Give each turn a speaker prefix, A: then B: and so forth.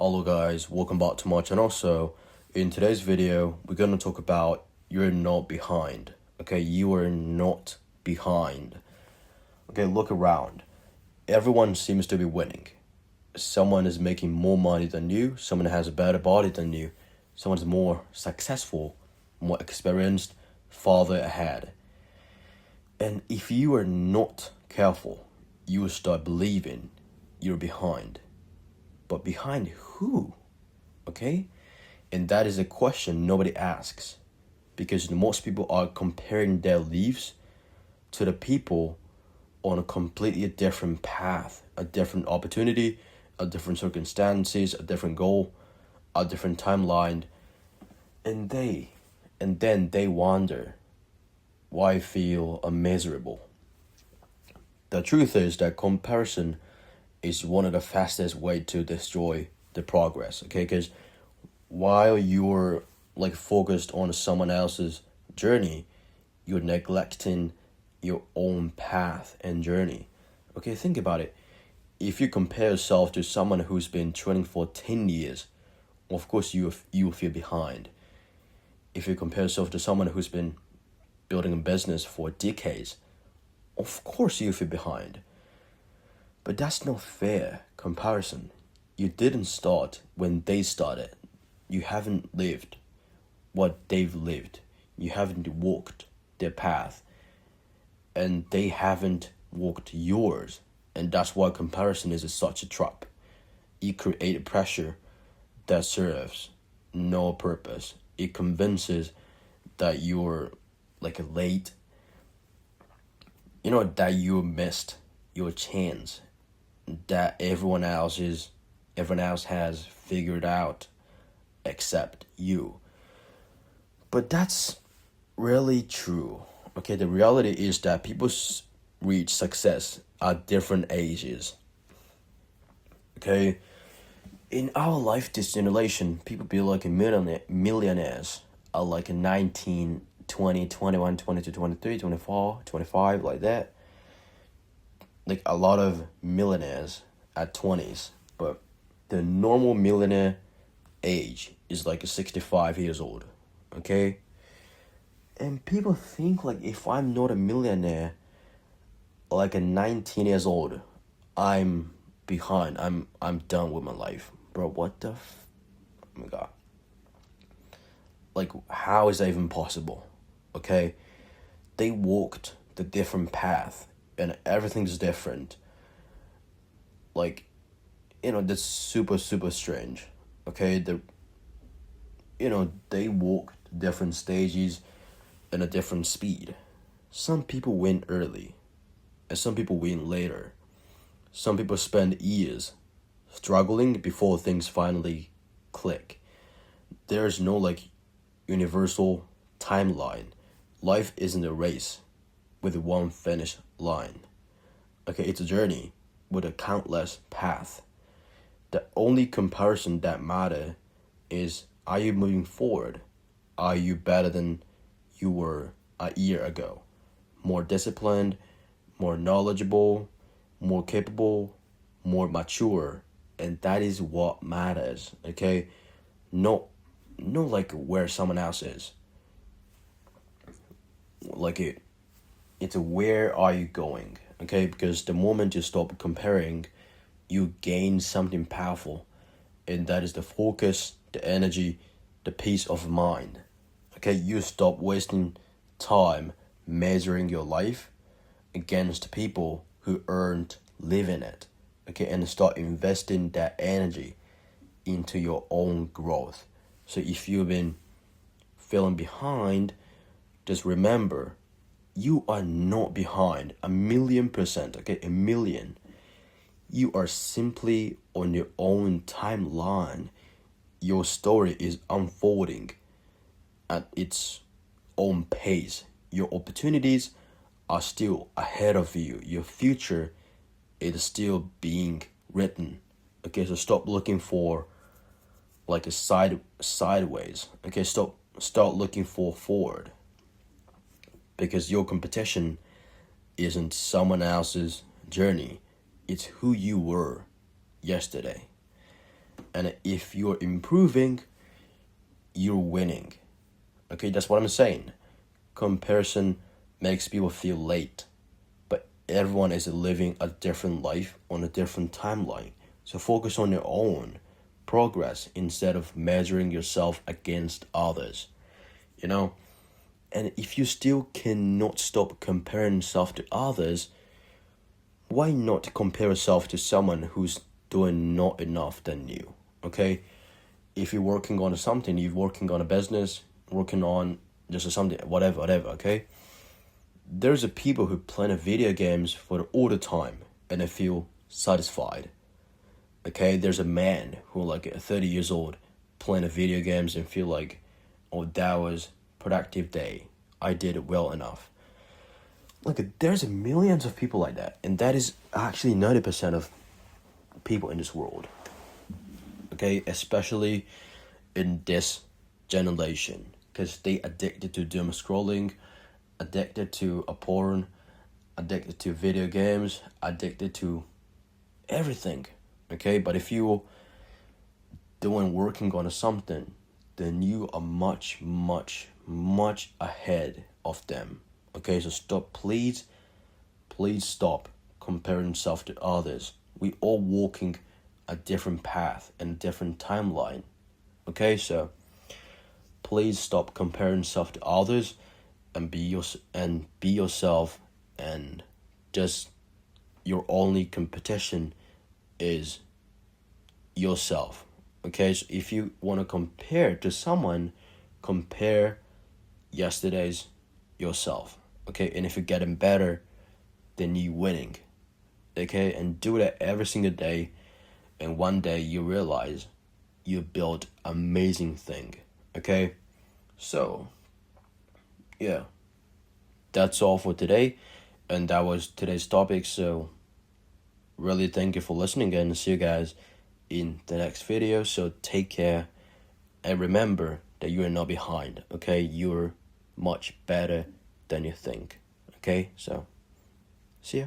A: Hello guys, welcome back to my channel. So in today's video, we're going to talk about you're not behind. Okay, you are not behind. Okay, look around. Everyone seems to be winning. Someone is making more money than you, someone has a better body than you, someone's more successful, more experienced, farther ahead. And if you are not careful, you will start believing you're behind. But behind who? Okay? And that is a question nobody asks. Because most people are comparing their lives to the people on a completely different path, a different opportunity, a different circumstances, a different goal, a different timeline. And then they wonder why I feel miserable. The truth is that comparison is one of the fastest way to destroy the progress, okay? Because while you're focused on someone else's journey, you're neglecting your own path and journey. Okay, think about it. If you compare yourself to someone who's been training for 10 years, of course you will feel behind. If you compare yourself to someone who's been building a business for decades, of course you feel behind. But that's not fair comparison. You didn't start when they started. You haven't lived what they've lived. You haven't walked their path. And they haven't walked yours. And that's why comparison is such a trap. It creates pressure that serves no purpose. It convinces that you're late. That you missed your chance. That everyone else has figured out except you. But that's really true. Okay, the reality is that people reach success at different ages. Okay, in our life this generation, people be millionaires at 19, 20, 21, 22, 23, 24, 25, like that. A lot of millionaires at 20s, but the normal millionaire age is 65 years old, okay? And people think if I'm not a millionaire at 19 years old, I'm behind. I'm done with my life. Bro, what the oh my god. How is that even possible? Okay? They walked the different path and everything's different. That's super, super strange. Okay, they walk different stages in a different speed. Some people win early, and some people win later. Some people spend years struggling before things finally click. There's no universal timeline. Life isn't a race with one finish line. Okay, it's a journey with a countless path. The only comparison that matter is, are you moving forward? Are you better than you were a year ago? More disciplined, more knowledgeable, more capable, more mature, and that is what matters. Okay, no where someone else is. It's where are you going? Okay, because the moment you stop comparing, you gain something powerful, and that is the focus, the energy, the peace of mind. Okay, you stop wasting time measuring your life against people who aren't living it. Okay, and start investing that energy into your own growth. So if you've been feeling behind, just remember, you are not behind 1,000,000%, okay? 1,000,000. You are simply on your own timeline. Your story is unfolding at its own pace. Your opportunities are still ahead of you. Your future is still being written. Okay, so stop looking for a sideways. Okay, start looking for forward. Because your competition isn't someone else's journey. It's who you were yesterday. And if you're improving, you're winning. Okay, that's what I'm saying. Comparison makes people feel late, but everyone is living a different life on a different timeline. So focus on your own progress instead of measuring yourself against others. You know, and if you still cannot stop comparing yourself to others, why not compare yourself to someone who's doing not enough than you? Okay, if you're working on something, you're working on a business, working on just something, whatever, okay? There's a people who play video games for all the time and they feel satisfied. Okay, there's a man who like 30 years old playing video games and feel like, oh, that was productive day. I did it well enough. Look, there's millions of people like that, and that is actually 90% of people in this world. Okay, especially in this generation, because they addicted to doom scrolling, addicted to a porn, addicted to video games, addicted to everything. Okay, but if you working on something, then you are much ahead of them. Okay, so please stop comparing yourself to others. We all walking a different path and a different timeline. Okay, so please stop comparing yourself to others and be yourself, and just your only competition is yourself. Okay, so if you want to compare to someone, compare yesterday's yourself. Okay, and if you're getting better, then you winning. Okay, and do that every single day, and one day you realize you built amazing thing. Okay, so yeah, that's all for today, and that was today's topic. So really thank you for listening, and see you guys in the next video. So take care, and remember that you are not behind. Okay, you're much better than you think. Okay, so see ya.